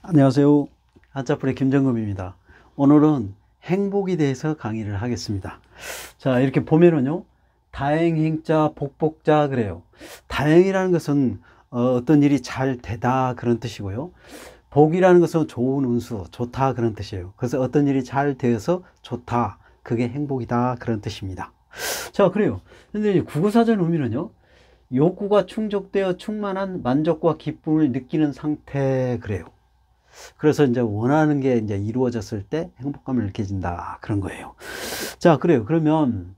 안녕하세요. 한자풀의 김정금입니다. 오늘은 행복에 대해서 강의를 하겠습니다. 자, 이렇게 보면은요, 다행행자, 복복자 그래요. 다행이라는 것은 어떤 일이 잘 되다 그런 뜻이고요. 복이라는 것은 좋은 운수, 좋다 그런 뜻이에요. 그래서 어떤 일이 잘 되어서 좋다, 그게 행복이다 그런 뜻입니다. 자, 그래요. 근데 국어사전 의미는요, 욕구가 충족되어 충만한 만족과 기쁨을 느끼는 상태 그래요. 그래서 이제 원하는 게 이제 이루어졌을 때 행복감을 느껴진다 그런 거예요. 자, 그래요. 그러면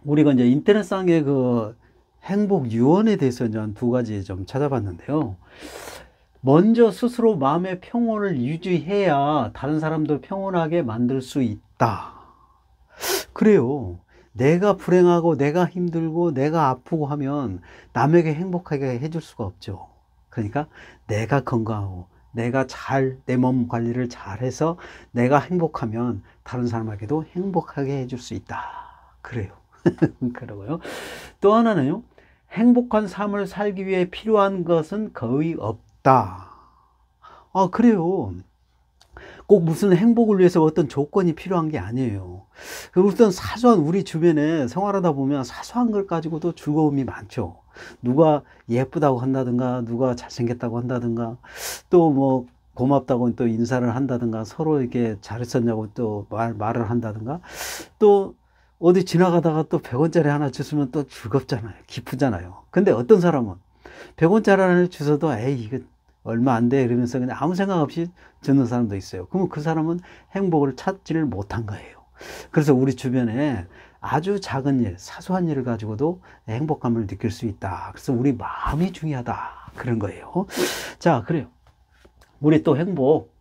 우리가 이제 인터넷상의 그 행복 유언에 대해서 이제 한 두 가지 좀 찾아봤는데요. 먼저 스스로 마음의 평온을 유지해야 다른 사람도 평온하게 만들 수 있다. 그래요. 내가 불행하고 내가 힘들고 내가 아프고 하면 남에게 행복하게 해줄 수가 없죠. 그러니까 내가 건강하고 내가 내 몸 관리를 잘해서 내가 행복하면 다른 사람에게도 행복하게 해줄 수 있다. 그래요. 그러고요. 또 하나는요. 행복한 삶을 살기 위해 필요한 것은 거의 없다. 아, 그래요. 꼭 무슨 행복을 위해서 어떤 조건이 필요한 게 아니에요. 어떤 사소한 우리 주변에 생활하다 보면 사소한 걸 가지고도 즐거움이 많죠. 누가 예쁘다고 한다든가, 누가 잘생겼다고 한다든가, 또 뭐 고맙다고 또 인사를 한다든가, 서로 이렇게 잘했었냐고 또 말을 한다든가, 또 어디 지나가다가 또 100원짜리 하나 주시면 또 즐겁잖아요. 기쁘잖아요. 근데 어떤 사람은 100원짜리 하나 주셔도 에이 이거 얼마 안 돼 이러면서 그냥 아무 생각 없이 듣는 사람도 있어요. 그러면 그 사람은 행복을 찾지를 못한 거예요. 그래서 우리 주변에 아주 작은 일, 사소한 일을 가지고도 행복감을 느낄 수 있다. 그래서 우리 마음이 중요하다. 그런 거예요. 자, 그래요. 우리 또 행복,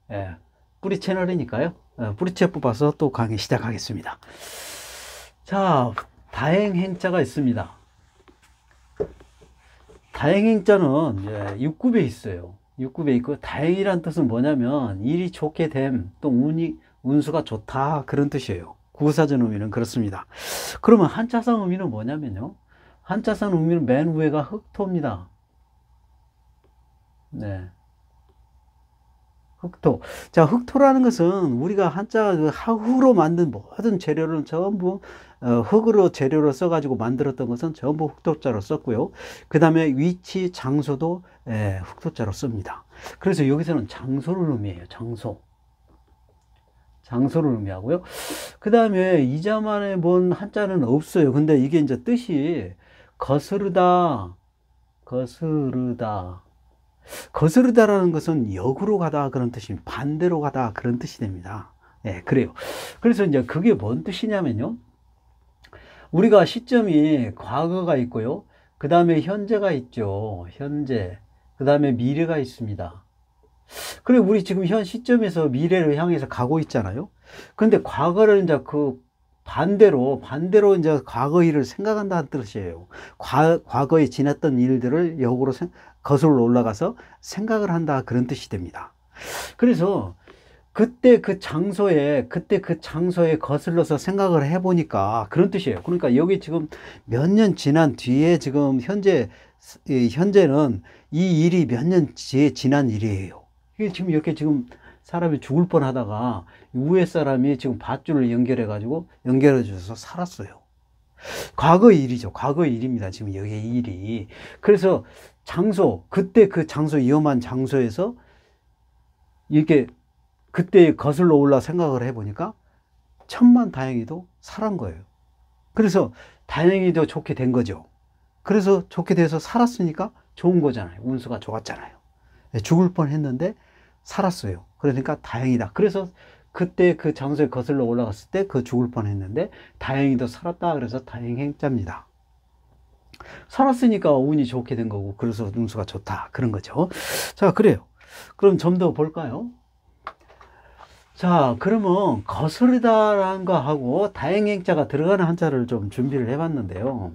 뿌리 채널이니까요. 뿌리채 뽑아서 또 강의 시작하겠습니다. 자, 다행행자가 있습니다. 다행행자는 6급에 있어요. 6급에 있고, 다행이란 뜻은 뭐냐면 일이 좋게 됨, 또 운수가 좋다 그런 뜻이에요. 국어사전 의미는 그렇습니다. 그러면 한자성 의미는 뭐냐면요, 한자성 의미는 맨 위에가 흑토입니다. 네, 흑토. 자, 흑토라는 것은 우리가 한자 흙으로 만든 모든 재료를 전부 흙으로 재료로 써가지고 만들었던 것은 전부 흑토자로 썼고요. 그 다음에 위치, 장소도 흑토자로 씁니다. 그래서 여기서는 장소를 의미해요. 장소. 장소를 의미하고요. 그 다음에 이자만에 뭔 한자는 없어요. 근데 이게 이제 뜻이 거스르다, 거스르다. 거스르다라는 것은 역으로 가다 그런 뜻입니다. 반대로 가다 그런 뜻이 됩니다. 예, 그래요. 그래서 이제 그게 뭔 뜻이냐면요. 우리가 시점이 과거가 있고요. 그 다음에 현재가 있죠. 현재. 그 다음에 미래가 있습니다. 그래, 우리 지금 현 시점에서 미래를 향해서 가고 있잖아요. 근데 과거를 이제 그 반대로 이제 과거 일을 생각한다는 뜻이에요. 과거에 지났던 일들을 역으로 거슬러 올라가서 생각을 한다 그런 뜻이 됩니다. 그래서 그때 그 장소에 거슬러서 생각을 해보니까 그런 뜻이에요. 그러니까 여기 지금 몇 년 지난 뒤에 지금 현재는 이 일이 몇 년 뒤에 지난 일이에요. 이게 지금 이렇게 지금 사람이 죽을 뻔 하다가 위에 사람이 지금 밧줄을 연결해 줘서 살았어요. 과거의 일이죠. 과거의 일입니다. 지금 여기의 일이. 그래서 그때 그 장소, 위험한 장소에서 이렇게 그때 거슬러 올라 생각을 해보니까 천만다행히도 살은 거예요. 그래서 다행히도 좋게 된 거죠. 그래서 좋게 돼서 살았으니까 좋은 거잖아요. 운수가 좋았잖아요. 죽을 뻔 했는데 살았어요. 그러니까 다행이다. 그래서 그때 그 장소에 거슬러 올라갔을 때 그 죽을 뻔 했는데 다행히도 살았다. 그래서 다행행자입니다. 살았으니까 운이 좋게 된 거고, 그래서 운수가 좋다. 그런 거죠. 자, 그래요. 그럼 좀 더 볼까요? 자, 그러면 거스르다라는 거 하고 다행행자가 들어가는 한자를 좀 준비를 해봤는데요.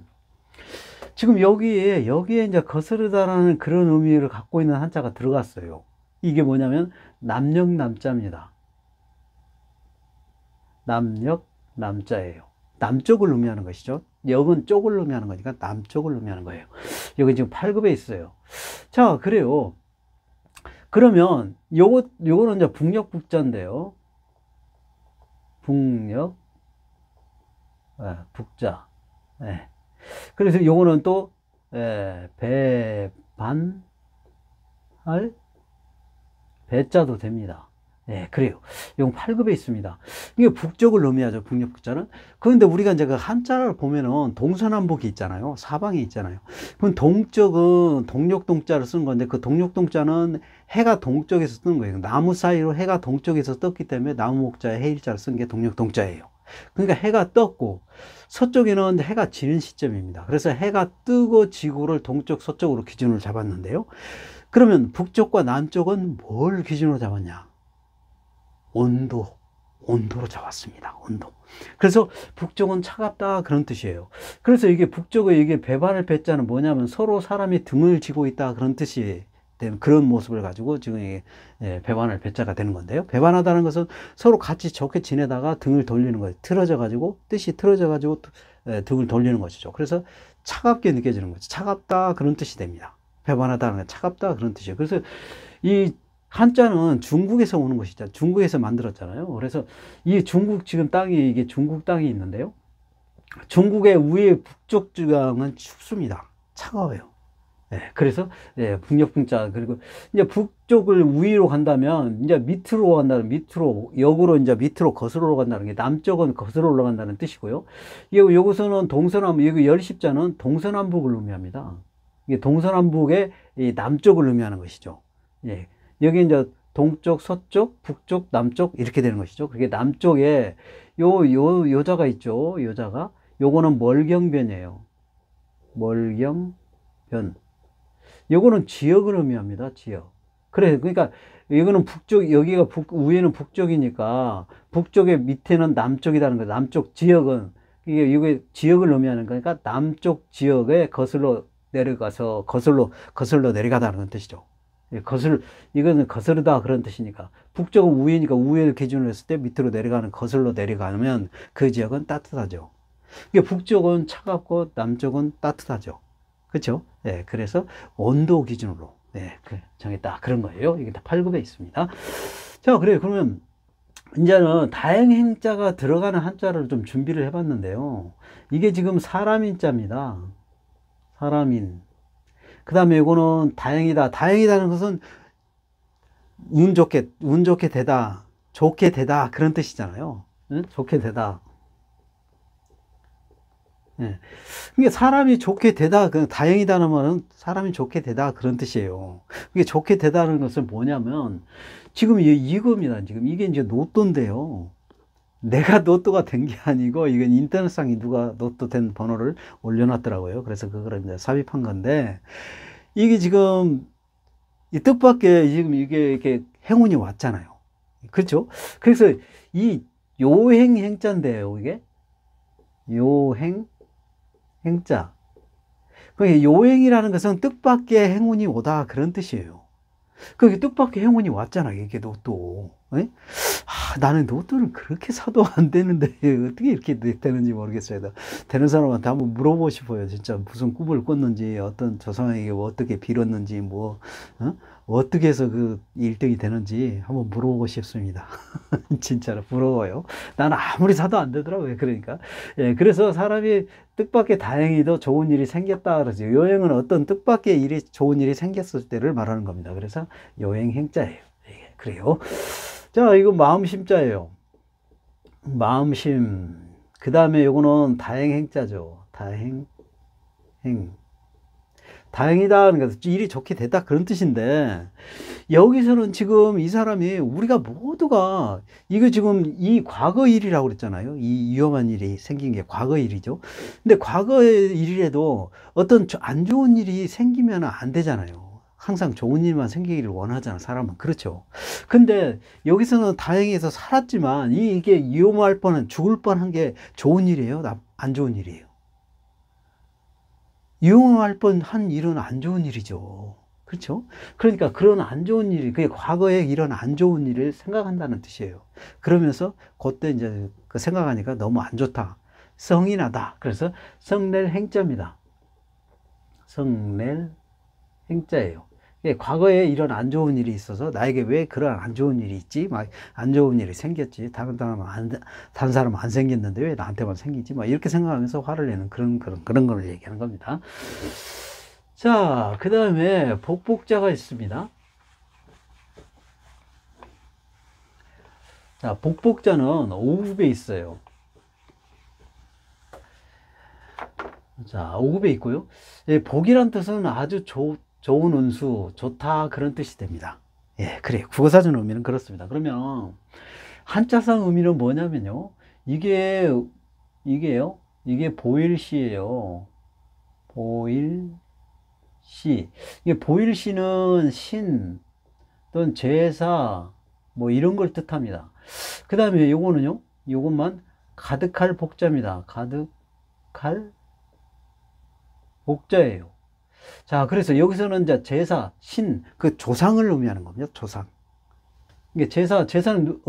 지금 여기에 이제 거스르다라는 그런 의미를 갖고 있는 한자가 들어갔어요. 이게 뭐냐면 남역남자입니다. 남역남자예요. 남쪽을 의미하는 것이죠. 역은 쪽을 의미하는 거니까 남쪽을 의미하는 거예요. 여기 지금 8급에 있어요. 자, 그래요. 그러면 요거는 이제 북녘북자인데요. 북녘, 북자. 예. 그래서 요거는 또, 배반할, 배자도 됩니다. 예, 그래요. 이건 8급에 있습니다. 이게 북쪽을 의미하죠, 북녘북자는. 그런데 우리가 이제 그 한자를 보면은 동서남북이 있잖아요. 사방이 있잖아요. 그럼 동쪽은 동력동자를 쓰는 건데, 그 동력동자는 해가 동쪽에서 뜨는 거예요. 나무 사이로 해가 동쪽에서 떴기 때문에 나무목자에 해일자를 쓴 게 동력동자예요. 그러니까 해가 떴고, 서쪽에는 해가 지는 시점입니다. 그래서 해가 뜨고 지구를 동쪽, 서쪽으로 기준으로 잡았는데요. 그러면 북쪽과 남쪽은 뭘 기준으로 잡았냐? 온도로 잡았습니다. 온도. 그래서 북쪽은 차갑다 그런 뜻이에요. 그래서 이게 북쪽의 이게 배반을 배자는 뭐냐면 서로 사람이 등을 지고 있다 그런 뜻이 되는 그런 모습을 가지고 지금 이게 배반을 배자가 되는 건데요. 배반하다는 것은 서로 같이 좋게 지내다가 등을 돌리는 거예요. 틀어져 가지고 뜻이 틀어져 가지고 등을 돌리는 것이죠. 그래서 차갑게 느껴지는 거죠. 차갑다 그런 뜻이 됩니다. 배반하다는 건 차갑다 그런 뜻이에요. 그래서 이 한자는 중국에서 오는 것이죠. 중국에서 만들었잖아요. 그래서 이 중국 지금 땅이 이게 중국 땅이 있는데요. 중국의 위에 북쪽 지방은 춥습니다. 차가워요. 그래서 북녘북자 그리고 이제 북쪽을 위로 간다면 이제 밑으로 간다는 밑으로 역으로 이제 밑으로 거슬러 간다는 게 남쪽은 거슬러 올라간다는 뜻이고요. 여기서는 동서남 여기 열십자는 동서남북을 의미합니다. 이게 동서남북의 이 남쪽을 의미하는 것이죠. 예. 여기 이제 동쪽, 서쪽, 북쪽, 남쪽 이렇게 되는 것이죠. 그게 남쪽에 요자가 있죠. 요자가 요거는 멀경변이에요. 멀경변. 요거는 지역을 의미합니다. 지역. 그러니까 이거는 북쪽, 여기가 위에는 북쪽이니까 북쪽의 밑에는 남쪽이라는 거예요. 남쪽 지역은 이게 지역을 의미하는 거니까 남쪽 지역에 거슬러 내려가서 거슬러 내려가다는 뜻이죠. 이거는 거스르다 그런 뜻이니까 북쪽은 위니까 위를 기준으로 했을 때 밑으로 내려가는 거슬러 내려가면 그 지역은 따뜻하죠. 이게 북쪽은 차갑고 남쪽은 따뜻하죠. 그렇죠? 그래서 온도 기준으로 정했다 그런 거예요. 이게 다 8급에 있습니다. 자, 그래요. 그러면 이제는 다행행자가 들어가는 한자를 좀 준비를 해봤는데요. 이게 지금 사람인자입니다. 사람인. 그 다음에 이거는 다행이다. 다행이다는 것은 운 좋게 되다, 좋게 되다 그런 뜻이잖아요. 응? 좋게 되다. 이게 사람이 좋게 되다, 다행이다는 말은 사람이 좋게 되다 그런 뜻이에요. 이게 좋게 되다는 것은 뭐냐면 지금 이겁니다. 지금 이게 이제 로또인데요. 내가 로또가 된 게 아니고 이건 인터넷상에 누가 로또 된 번호를 올려놨더라고요. 그래서 그걸 이제 삽입한 건데 이게 지금 이 뜻밖의 지금 이게 이렇게 행운이 왔잖아요. 그렇죠? 그래서 이 요행 행자인데요. 이게 요행 행자. 그 요행이라는 것은 뜻밖의 행운이 오다 그런 뜻이에요. 그게 뜻밖의 행운이 왔잖아요. 이게 로또. 나는 로또를 그렇게 사도 안 되는데 어떻게 이렇게 되는지 모르겠어요. 되는 사람한테 한번 물어보고 싶어요. 진짜 무슨 꿈을 꿨는지, 어떤 조상에게 어떻게 빌었는지, 어떻게 해서 그 1등이 되는지 한번 물어보고 싶습니다. 진짜로 부러워요. 나는 아무리 사도 안 되더라고요. 그러니까. 그래서 사람이 뜻밖의 다행히도 좋은 일이 생겼다 그러죠. 요행은 어떤 뜻밖의 일이, 좋은 일이 생겼을 때를 말하는 겁니다. 그래서 요행 행자예요. 그래요. 자, 이거 마음심자예요. 마음심. 그 다음에 요거는 다행행자죠. 다행이다. 그러니까 일이 좋게 됐다. 그런 뜻인데, 여기서는 지금 이 사람이, 우리가 모두가, 이거 지금 이 과거 일이라고 그랬잖아요. 이 위험한 일이 생긴 게 과거 일이죠. 근데 과거의 일이라도 어떤 안 좋은 일이 생기면 안 되잖아요. 항상 좋은 일만 생기기를 원하잖아, 사람은. 그렇죠. 근데 여기서는 다행해서 살았지만 이게 위험할 뻔한, 죽을 뻔한 게 좋은 일이에요? 안 좋은 일이에요? 위험할 뻔한 일은 안 좋은 일이죠. 그렇죠? 그러니까 그런 안 좋은 일이, 그게 과거에 이런 안 좋은 일을 생각한다는 뜻이에요. 그러면서 그때 이제 그 생각하니까 너무 안 좋다. 성이 나다. 그래서 성낼 행자입니다. 성낼 행자예요. 예, 과거에 이런 안 좋은 일이 있어서 나에게 왜 그런 안 좋은 일이 있지? 막 안 좋은 일이 생겼지. 다른 사람은 안 생겼는데 왜 나한테만 생기지? 막 이렇게 생각하면서 화를 내는 그런 걸 얘기하는 겁니다. 자, 그 다음에 복복자가 있습니다. 자, 복복자는 오급에 있어요. 자, 오급에 있고요. 예, 복이란 뜻은 아주 좋은 운수, 좋다 그런 뜻이 됩니다. 예, 그래요. 국어사전 의미는 그렇습니다. 그러면 한자상 의미는 뭐냐면요. 이게 보일시예요. 보일시. 이게 보일시는 신 또는 제사 뭐 이런 걸 뜻합니다. 그 다음에 요거는요. 요것만 가득할 복자입니다. 가득할 복자예요. 자, 그래서 여기서는 이제 제사, 신, 그 조상을 의미하는 겁니다. 조상. 이게 제사는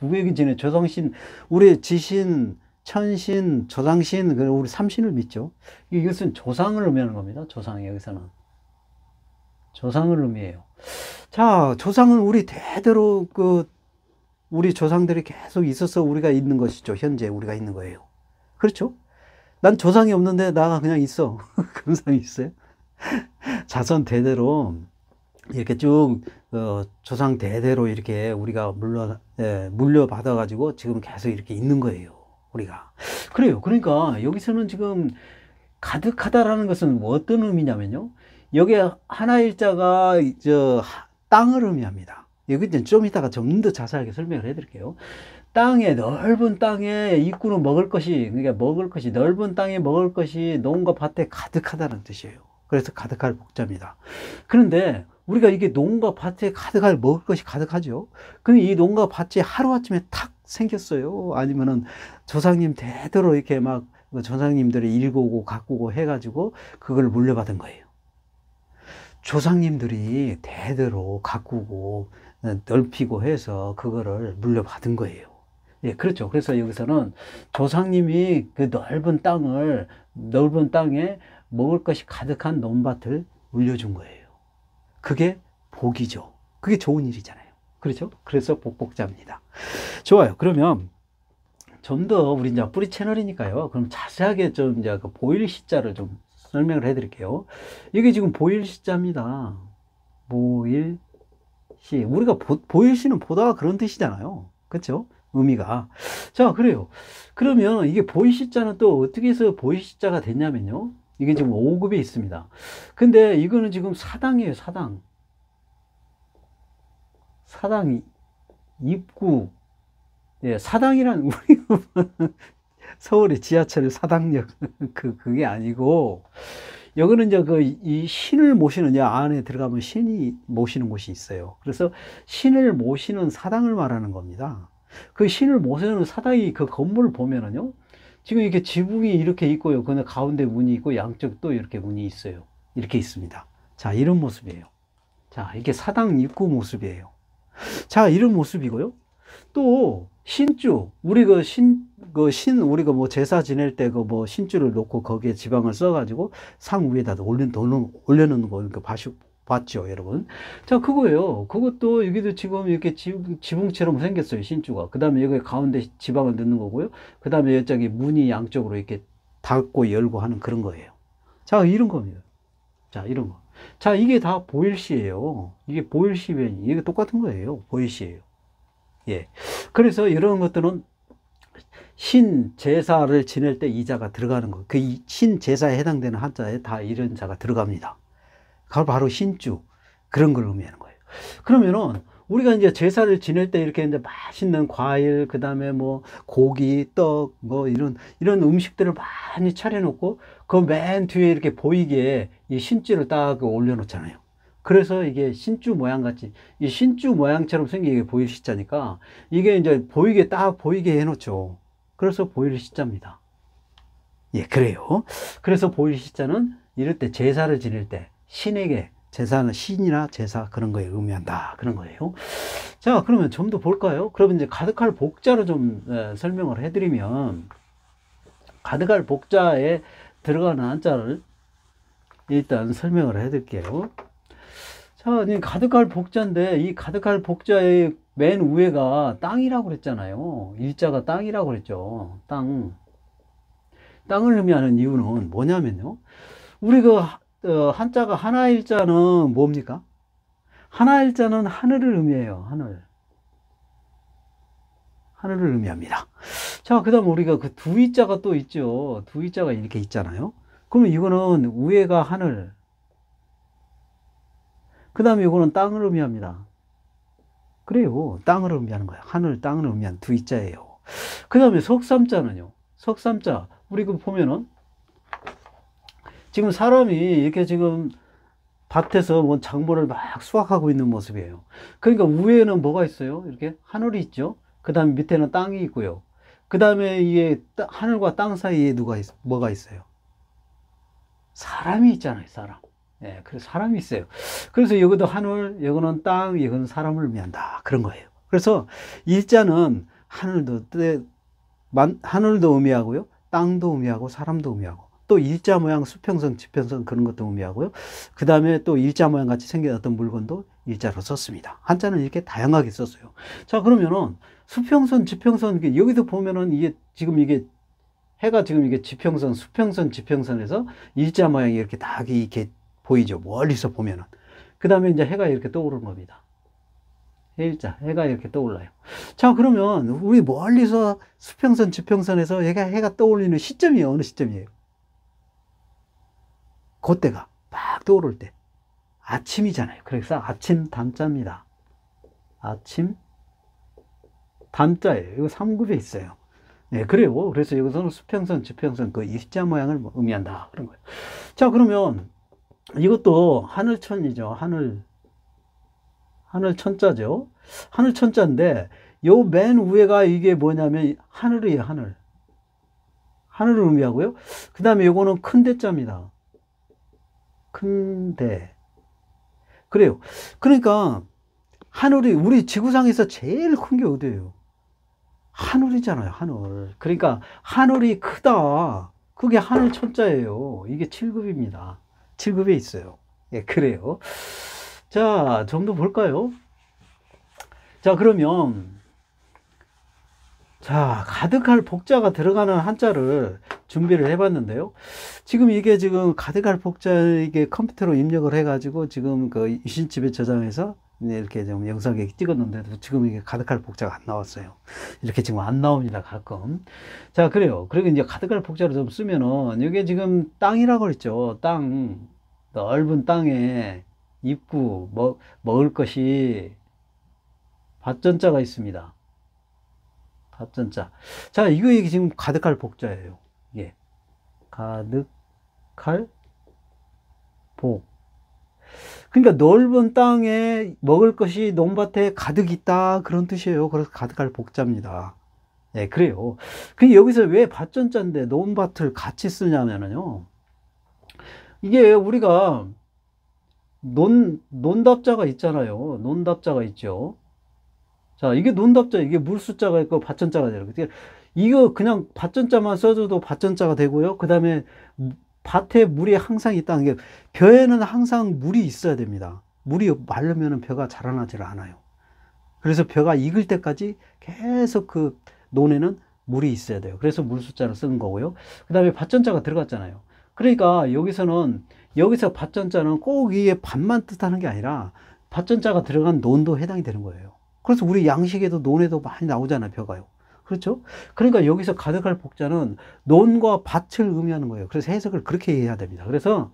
누구에게 지내? 조상신, 우리 지신, 천신, 조상신, 우리 삼신을 믿죠. 이것은 조상을 의미하는 겁니다. 조상이 여기서는. 조상을 의미해요. 자, 조상은 우리 대대로 우리 조상들이 계속 있어서 우리가 있는 것이죠. 현재 우리가 있는 거예요. 그렇죠? 난 조상이 없는데 나가 그냥 있어. 그런 사람이 있어요? 자손 대대로 이렇게 쭉 조상 대대로 이렇게 우리가 물려받아 가지고 지금 계속 이렇게 있는 거예요. 우리가. 그래요. 그러니까 여기서는 지금 가득하다라는 것은 뭐 어떤 의미냐면요. 여기에 하나일자가 땅을 의미합니다. 여기 좀 이따가 좀 더 자세하게 설명을 해드릴게요. 넓은 땅에 입구는 넓은 땅에 먹을 것이 농과 밭에 가득하다는 뜻이에요. 그래서 가득할 복자입니다. 그런데 우리가 이게 농과 밭에 먹을 것이 가득하죠. 근데 이 농과 밭이 하루아침에 탁 생겼어요. 아니면은 조상님 대대로 이렇게 막 조상님들이 일구고 가꾸고 해가지고 그걸 물려받은 거예요. 조상님들이 대대로 가꾸고 넓히고 해서 그거를 물려받은 거예요. 예, 그렇죠. 그래서 여기서는 조상님이 그 넓은 땅에 먹을 것이 가득한 논밭을 물려준 거예요. 그게 복이죠. 그게 좋은 일이잖아요. 그렇죠? 그래서 복복자입니다. 좋아요. 그러면 좀 더 우리 이제 뿌리 채널이니까요. 그럼 자세하게 좀 이제 그 보일 시자를 좀 설명을 해 드릴게요. 이게 지금 보일 시자입니다. 보일 시. 우리가 보일 시는 보다 그런 뜻이잖아요. 그렇죠? 의미가. 자, 그래요. 그러면 이게 보일 시자는 또 어떻게 해서 보일 시자가 됐냐면요. 이게 지금 5급에 있습니다. 근데 이거는 지금 사당이에요, 사당. 사당 입구. 예, 사당이란 우리 서울의 지하철 사당역 그게 아니고 여기는 이제 이 신을 모시는 안에 들어가면 신이 모시는 곳이 있어요. 그래서 신을 모시는 사당을 말하는 겁니다. 그 신을 모시는 사당이 그 건물을 보면은요. 지금 이렇게 지붕이 이렇게 있고요. 그 가운데 문이 있고 양쪽 또 이렇게 문이 있어요. 이렇게 있습니다. 자, 이런 모습이에요. 자, 이게 사당 입구 모습이에요. 자, 이런 모습이고요. 또 신주, 우리 우리가 뭐 제사 지낼 때 신주를 놓고 거기에 지방을 써가지고 상 위에다 올려놓는 거 이렇게 봤죠, 여러분. 자, 그거예요. 그것도 여기도 지금 이렇게 지붕처럼 생겼어요, 신주가. 그 다음에 여기 가운데 지방을 넣는 거고요. 그 다음에 여기 문이 양쪽으로 이렇게 닫고 열고 하는 그런 거예요. 자, 이런 겁니다. 자, 이런 거. 자, 이게 다 보일시예요. 이게 보일시변이. 이게 똑같은 거예요. 보일시예요. 예. 그래서 이런 것들은 신 제사를 지낼 때 이 자가 들어가는 거. 그 신 제사에 해당되는 한자에 다 이런 자가 들어갑니다. 바로 신주. 그런 걸 의미하는 거예요. 그러면은 우리가 이제 제사를 지낼 때 이렇게 이제 맛있는 과일, 그 다음에 뭐 고기, 떡, 뭐 이런 음식들을 많이 차려놓고 그 맨 뒤에 이렇게 보이게 이 신주를 딱 올려놓잖아요. 그래서 이게 신주 모양 같이, 이 신주 모양처럼 생기게 보일 시자니까 이게 이제 딱 보이게 해놓죠. 그래서 보일 시자입니다. 예, 그래요. 그래서 보일 시자는 이럴 때 제사를 지낼 때 신에게, 제사는 신이나 제사 그런 거에 의미한다. 그런 거예요. 자, 그러면 좀 더 볼까요? 그러면 이제 가득할 복자로 좀 설명을 해드리면, 가득할 복자에 들어가는 한자를 일단 설명을 해드릴게요. 자, 이 가득할 복자인데 이 가득할 복자의 맨 위에가 땅이라고 그랬잖아요. 일자가 땅이라고 그랬죠. 땅. 땅을 의미하는 이유는 뭐냐면요. 우리 한자가 하나일자는 뭡니까? 하나일자는 하늘을 의미해요. 하늘. 하늘을 의미합니다. 자, 그 다음 우리가 그 두이자가 또 있죠. 두이자가 이렇게 있잖아요. 그러면 이거는 위에가 하늘. 그 다음에 이거는 땅을 의미합니다. 그래요. 땅을 의미하는 거예요. 하늘, 땅을 의미한 두이자예요. 그 다음에 석삼자는요. 석삼자. 우리 그 보면은 지금 사람이 이렇게 지금 밭에서 뭐 작물을 막 수확하고 있는 모습이에요. 그러니까 위에는 뭐가 있어요? 이렇게 하늘이 있죠. 그 다음에 밑에는 땅이 있고요. 그 다음에 이게 하늘과 땅 사이에 뭐가 있어요? 사람이 있잖아요. 사람. 예, 그래서 사람이 있어요. 그래서 여기도 하늘, 여기는 땅, 이거는 사람을 의미한다. 그런 거예요. 그래서 일자는 하늘도 의미하고요. 땅도 의미하고 사람도 의미하고 또 일자 모양 수평선, 지평선 그런 것도 의미하고요. 그 다음에 또 일자 모양 같이 생긴 어떤 물건도 일자로 썼습니다. 한자는 이렇게 다양하게 썼어요. 자, 그러면은 수평선, 지평선 여기서 보면은 이게 해가 지금 이게 지평선, 수평선, 지평선에서 일자 모양이 이렇게 다 이렇게 보이죠. 멀리서 보면은. 그 다음에 이제 해가 이렇게 떠오르는 겁니다. 해일자, 해가 이렇게 떠올라요. 자, 그러면 우리 멀리서 수평선, 지평선에서 해가 떠올리는 시점이 어느 시점이에요? 그때가 막 떠오를 때. 아침이잖아요. 그래서 아침 단자입니다. 아침 단자예요. 이거 3급에 있어요. 네, 그래요. 그래서 여기서는 수평선, 지평선 그 일자 모양을 의미한다. 그런 거예요. 자, 그러면 이것도 하늘천이죠. 하늘천자죠. 하늘천자인데 요 맨 위에가 이게 뭐냐면 하늘이에요. 하늘. 하늘을 의미하고요. 그 다음에 요거는 큰 대자입니다. 큰 대. 그래요. 그러니까 하늘이 우리 지구상에서 제일 큰 게 어디예요? 하늘이잖아요. 하늘. 그러니까 하늘이 크다. 그게 하늘천자예요. 이게 7급입니다. 7급에 있어요. 예, 그래요. 자, 좀 더 볼까요? 자, 그러면 자, 가득할 복자가 들어가는 한자를 준비를 해봤는데요. 지금 가득할 복자 이게 컴퓨터로 입력을 해가지고 지금 그 이신집에 저장해서 이렇게 좀 영상에 찍었는데도 지금 이게 가득할 복자가 안 나왔어요. 이렇게 지금 안 나옵니다. 가끔. 자, 그래요. 그리고 이제 가득할 복자를 좀 쓰면은 이게 지금 땅이라고 그랬죠. 땅. 넓은 땅에 입구, 먹을 것이 밭전자가 있습니다. 밭전자. 자, 이게 지금 가득할 복자예요. 이게. 가득할 복. 그러니까 넓은 땅에 먹을 것이 논밭에 가득 있다. 그런 뜻이에요. 그래서 가득할 복자입니다. 예, 그래요. 근데 여기서 왜 밭전자인데 논밭을 같이 쓰냐면요. 이게 우리가 논답자가 있잖아요. 논답자가 있죠. 자, 이게 논답자, 이게 물숫자가 있고 밭전자가 되는 거예요. 이거 그냥 밭전자만 써줘도 밭전자가 되고요. 그 다음에 밭에 물이 항상 있다는 게 벼에는 항상 물이 있어야 됩니다. 물이 마르면 벼가 자라나질 않아요. 그래서 벼가 익을 때까지 계속 그 논에는 물이 있어야 돼요. 그래서 물숫자를 쓰는 거고요. 그 다음에 밭전자가 들어갔잖아요. 그러니까 여기서 밭전자는 꼭 이게 밭만 뜻하는 게 아니라 밭전자가 들어간 논도 해당이 되는 거예요. 그래서 우리 양식에도 논에도 많이 나오잖아요. 벼가요. 그렇죠? 그러니까 여기서 가득할 복자는 논과 밭을 의미하는 거예요. 그래서 해석을 그렇게 해야 됩니다. 그래서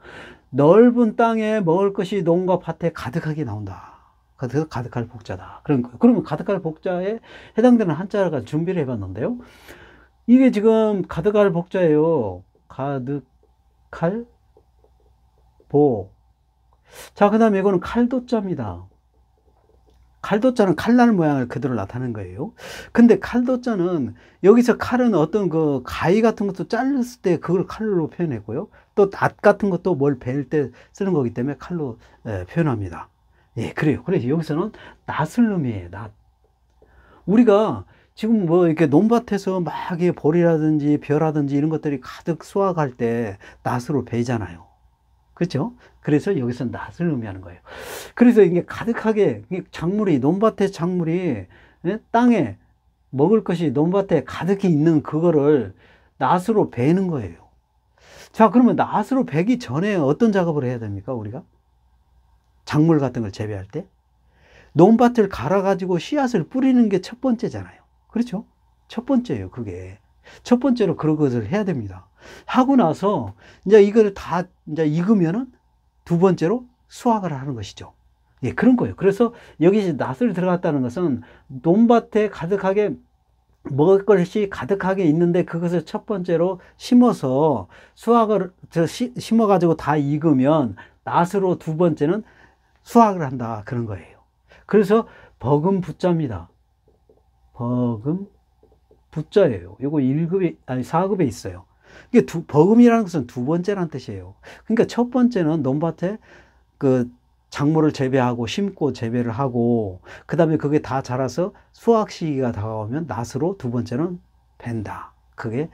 넓은 땅에 먹을 것이 논과 밭에 가득하게 나온다. 그래서 가득할 복자다. 그런 거예요. 그러면 가득할 복자에 해당되는 한자가 준비를 해봤는데요. 이게 지금 가득할 복자예요. 가득할 복. 자, 그 다음에 이거는 칼도자입니다. 칼도자는 칼날 모양을 그대로 나타내는 거예요. 근데 칼도자는 여기서 칼은 어떤 그 가위 같은 것도 잘랐을 때 그걸 칼로 표현했고요. 또 낫 같은 것도 뭘 베일 때 쓰는 거기 때문에 칼로 표현합니다. 예, 그래요. 그래서 여기서는 낫을 의미해요. 낫. 우리가 지금 뭐 이렇게 논밭에서 막 보리라든지 벼라든지 이런 것들이 가득 수확할 때 낫으로 베잖아요. 그렇죠? 그래서 여기서 낫을 의미하는 거예요. 그래서 이게 가득하게 작물이 논밭에 작물이 예? 땅에 먹을 것이 논밭에 가득히 있는 그거를 낫으로 베는 거예요. 자, 그러면 낫으로 베기 전에 어떤 작업을 해야 됩니까, 우리가? 작물 같은 걸 재배할 때? 논밭을 갈아가지고 씨앗을 뿌리는 게 첫 번째잖아요. 그렇죠? 첫 번째예요, 그게. 첫 번째로 그런 것을 해야 됩니다. 하고 나서, 이제 이걸 다 이제 익으면은 두 번째로 수확을 하는 것이죠. 예, 그런 거예요. 그래서 여기 낫을 들어갔다는 것은 논밭에 가득하게 먹을 것이 가득하게 있는데 그것을 첫 번째로 심어서 수확을 심어가지고 다 익으면 낫으로 두 번째는 수확을 한다. 그런 거예요. 그래서 버금 부자입니다. 버금 부자예요. 이거 1급에, 아니 4급에 있어요. 이게 버금이라는 것은 두 번째라는 뜻이에요. 그러니까 첫 번째는 논밭에 그 작물을 재배하고 심고 재배를 하고 그 다음에 그게 다 자라서 수확 시기가 다가오면 낫으로 두 번째는 벤다. 그게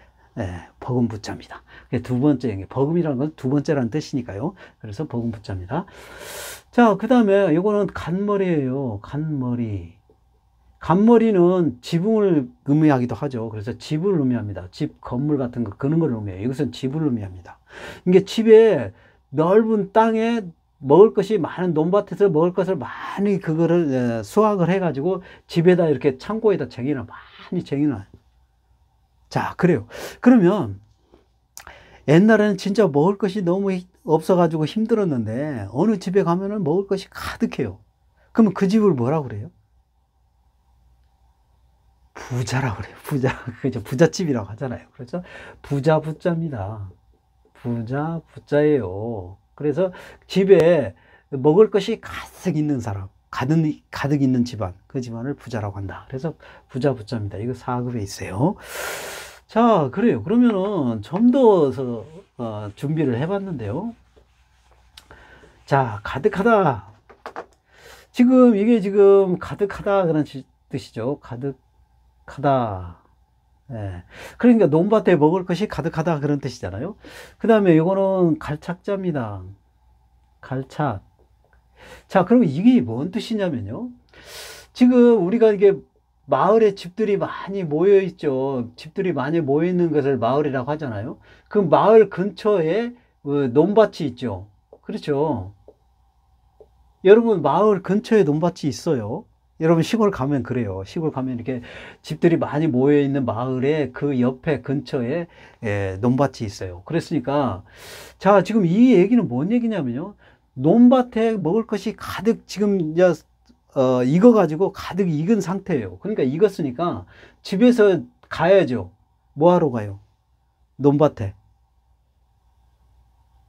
버금 부자입니다. 두 번째, 버금이라는 건 두 번째라는 뜻이니까요. 그래서 버금 부자입니다. 자, 그 다음에 이거는 간머리예요. 간머리. 간머리는 지붕을 의미하기도 하죠. 그래서 집을 의미합니다. 집, 건물 같은 거, 그런 걸 의미해요. 이것은 집을 의미합니다. 이게 집에 넓은 땅에 먹을 것이 많은 논밭에서 먹을 것을 많이 그거를 수확을 해가지고 집에다 이렇게 창고에다 쟁여놔. 많이 쟁여놔. 자, 그래요. 그러면 옛날에는 진짜 먹을 것이 너무 없어가지고 힘들었는데 어느 집에 가면은 먹을 것이 가득해요. 그러면 그 집을 뭐라고 그래요? 부자라고 그래요. 부자. 그죠? 부잣집이라고 하잖아요. 그래서 부자 부자입니다. 부자 부자예요. 그래서 집에 먹을 것이 가득 있는 사람, 가득 있는 집안, 그 집안을 부자라고 한다. 그래서 부자 부자입니다. 이거 4급에 있어요. 자, 그래요. 그러면은 좀 더 준비를 해봤는데요. 자, 가득하다. 지금 이게 지금 가득하다 그런 뜻이죠. 가득하다. 예. 그러니까 논밭에 먹을 것이 가득하다 그런 뜻이잖아요. 그 다음에 이거는 갈착자입니다. 갈착. 자, 그럼 이게 뭔 뜻이냐면요. 지금 우리가 이게 마을에 집들이 많이 모여 있죠. 집들이 많이 모여 있는 것을 마을이라고 하잖아요. 그 마을 근처에 논밭이 있죠. 그렇죠. 여러분 마을 근처에 논밭이 있어요. 여러분 시골 가면 그래요. 시골 가면 이렇게 집들이 많이 모여 있는 마을에 그 옆에 근처에 논밭이 있어요. 그랬으니까 자, 지금 이 얘기는 뭔 얘기냐면요. 논밭에 먹을 것이 가득 지금 이제 익어가지고 가득 익은 상태예요. 그러니까 익었으니까 집에서 가야죠. 뭐 하러 가요? 논밭에.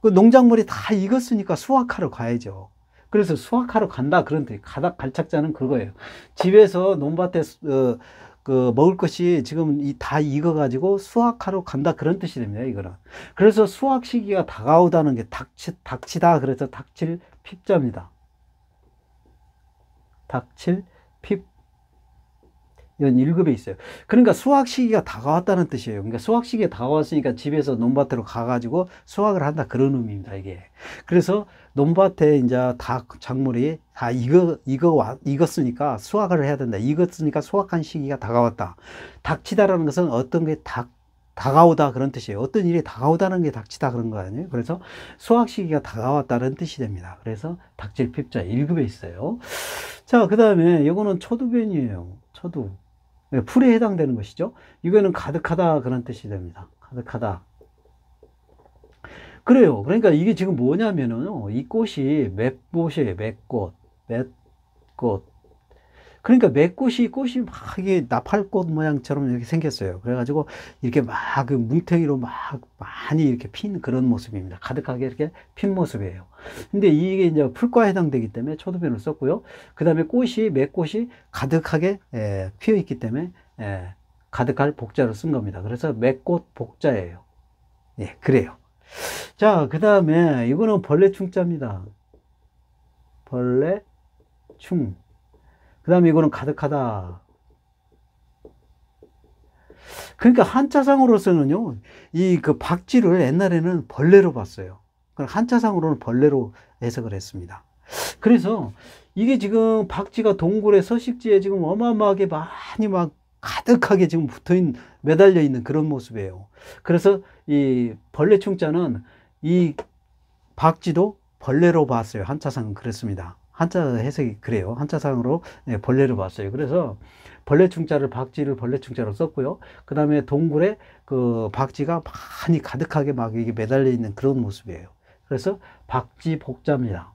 그 농작물이 다 익었으니까 수확하러 가야죠. 그래서 수확하러 간다 그런 뜻. 갈착자는 그거예요. 집에서 논밭에 그 먹을 것이 지금 다 익어가지고 수확하러 간다 그런 뜻이 됩니다. 이거는. 그래서 수확 시기가 다가오다는 게 닥치다. 그래서 닥칠 핍자입니다. 닥칠 핍. 이건 1급에 있어요. 그러니까 수확 시기가 다가왔다는 뜻이에요. 그러니까 수확 시기가 다가왔으니까 집에서 논밭으로 가가지고 수확을 한다 그런 의미입니다. 이게. 그래서 논밭에 이제 다 작물이 다 익었으니까 수확을 해야 된다. 익었으니까 수확한 시기가 다가왔다. 닥치다라는 것은 어떤 게 다가오다 그런 뜻이에요. 어떤 일이 다가오다는 게 닥치다 그런 거 아니에요. 그래서 수확 시기가 다가왔다는 뜻이 됩니다. 그래서 닥칠 핍자 1급에 있어요. 자, 그 다음에 이거는 초두변이에요. 초두. 풀에 해당되는 것이죠. 이거는 가득하다 그런 뜻이 됩니다. 가득하다. 그래요. 그러니까 이게 지금 뭐냐면은 이 꽃이 맷꽃이에요. 맷꽃. 맷꽃. 그러니까 꽃이 막 이게 나팔꽃 모양처럼 이렇게 생겼어요. 그래가지고 이렇게 막 그 뭉텅이로 막 많이 이렇게 핀 그런 모습입니다. 가득하게 이렇게 핀 모습이에요. 근데 이게 이제 풀과에 해당되기 때문에 초두변을 썼고요. 그 다음에 맷꽃이 가득하게 피어 있기 때문에 가득할 복자로 쓴 겁니다. 그래서 맷꽃 복자예요. 예, 그래요. 자, 그 다음에 이거는 벌레충자입니다. 벌레충. 그 다음에 이거는 가득하다. 그러니까 한자상으로서는요, 이 그 박쥐를 옛날에는 벌레로 봤어요. 그럼 한자상으로는 벌레로 해석을 했습니다. 그래서 이게 지금 박쥐가 동굴의 서식지에 지금 어마어마하게 많이 막 가득하게 지금 매달려 있는 그런 모습이에요. 그래서 이 벌레 충자는 이 박쥐도 벌레로 봤어요. 한자상은 그랬습니다. 한자 해석이 그래요. 한자상으로 벌레로 봤어요. 그래서 벌레 충자를 박쥐를 벌레 충자로 썼고요. 그 다음에 동굴에 그 박쥐가 많이 가득하게 막 이게 매달려 있는 그런 모습이에요. 그래서 박쥐 복자입니다.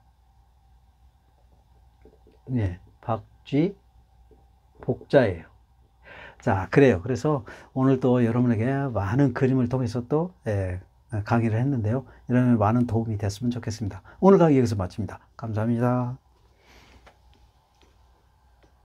네, 박쥐 복자예요. 자, 그래요. 그래서 오늘 또 여러분에게 많은 그림을 통해서 또 강의를 했는데요. 이러면 많은 도움이 됐으면 좋겠습니다. 오늘 강의 여기서 마칩니다. 감사합니다.